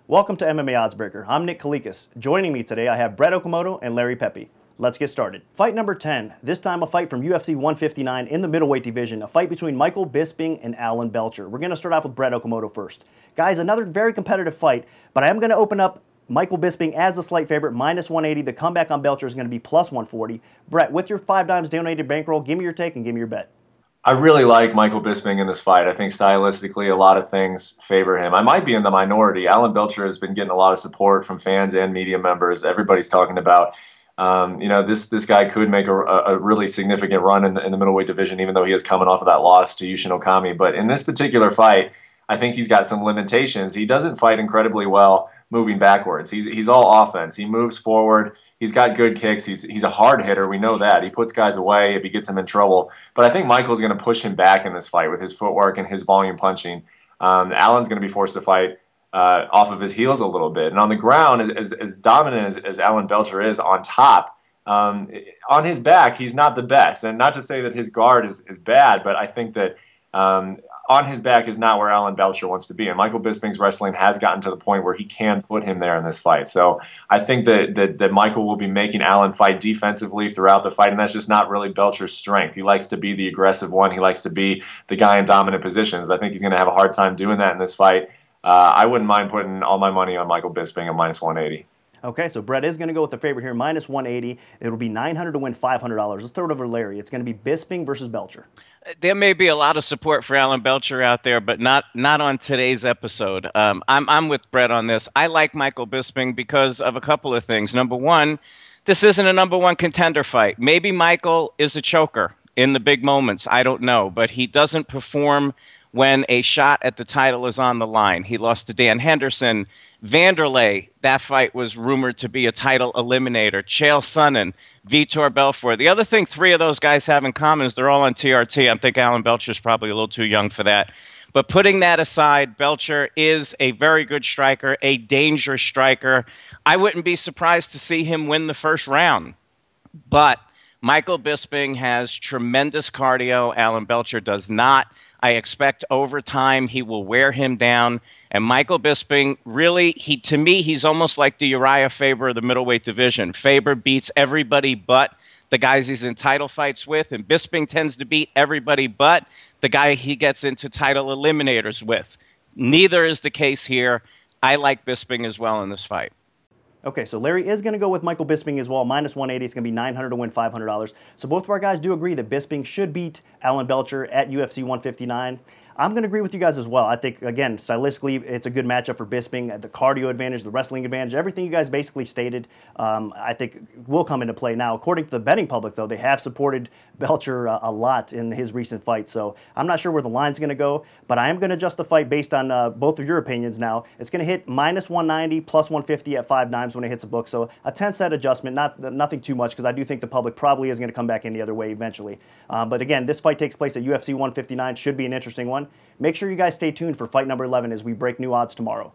Welcome to MMA Oddsmaker. I'm Nick Kalikas. Joining me today, I have Brett Okamoto and Larry Pepe. Let's get started. Fight number 10. This time a fight from UFC 159 in the middleweight division. A fight between Michael Bisping and Alan Belcher. We're going to start off with Brett Okamoto first. Guys, another very competitive fight, but I am going to open up Michael Bisping as a slight favorite, minus 180. The comeback on Belcher is going to be plus 140. Brett, with your 5 dimes donated bankroll, give me your take and give me your bet. I really like Michael Bisping in this fight. I think stylistically, a lot of things favor him. I might be in the minority. Alan Belcher has been getting a lot of support from fans and media members. Everybody's talking about, this guy could make a really significant run in the middleweight division, even though he is coming off of that loss to Yushin Okami. But in this particular fight, I think he's got some limitations. He doesn't fight incredibly well moving backwards. He's all offense. He moves forward. He's got good kicks. He's a hard hitter. We know that. He puts guys away if he gets them in trouble. But I think Michael's going to push him back in this fight with his footwork and his volume punching. Alan's going to be forced to fight off of his heels a little bit. And on the ground, as dominant as Alan Belcher is on top, on his back, he's not the best. And not to say that his guard is bad, but I think that on his back is not where Alan Belcher wants to be. And Michael Bisping's wrestling has gotten to the point where he can put him there in this fight. So I think that Michael will be making Alan fight defensively throughout the fight, and that's just not really Belcher's strength. He likes to be the aggressive one. He likes to be the guy in dominant positions. I think he's going to have a hard time doing that in this fight. I wouldn't mind putting all my money on Michael Bisping at minus 180. Okay, so Brett is going to go with the favorite here, minus 180. It'll be $900 to win $500. Let's throw it over to Larry. It's going to be Bisping versus Belcher. There may be a lot of support for Alan Belcher out there, but not on today's episode. I'm with Brett on this. I like Michael Bisping because of a couple of things. Number one, this isn't a number one contender fight. Maybe Michael is a choker in the big moments. I don't know, but he doesn't perform when a shot at the title is on the line. He lost to Dan Henderson. Vanderlei, that fight was rumored to be a title eliminator. Chael Sonnen, Vitor Belfort. The other thing 3 of those guys have in common is they're all on TRT. I think Alan Belcher's probably a little too young for that. But putting that aside, Belcher is a very good striker, a dangerous striker. I wouldn't be surprised to see him win the first round. But Michael Bisping has tremendous cardio. Alan Belcher does not. I expect over time he will wear him down. And Michael Bisping, really, to me, he's almost like the Uriah Faber of the middleweight division. Faber beats everybody but the guys he's in title fights with, and Bisping tends to beat everybody but the guy he gets into title eliminators with. Neither is the case here. I like Bisping as well in this fight. Okay, so Larry is going to go with Michael Bisping as well, minus 180. It's going to be $900 to win $500. So both of our guys do agree that Bisping should beat Alan Belcher at UFC 159. I'm going to agree with you guys as well. I think, again, stylistically, it's a good matchup for Bisping. The cardio advantage, the wrestling advantage, everything you guys basically stated, I think will come into play. Now, according to the betting public, though, they have supported Belcher a lot in his recent fights. So I'm not sure where the line's going to go, but I am going to adjust the fight based on both of your opinions now. It's going to hit minus 190, plus 150 at 5 dimes when it hits a book. So a 10-set adjustment, nothing too much, because I do think the public probably is going to come back in the other way eventually. But again, this fight takes place at UFC 159. Should be an interesting one. Make sure you guys stay tuned for fight number 11 as we break new odds tomorrow.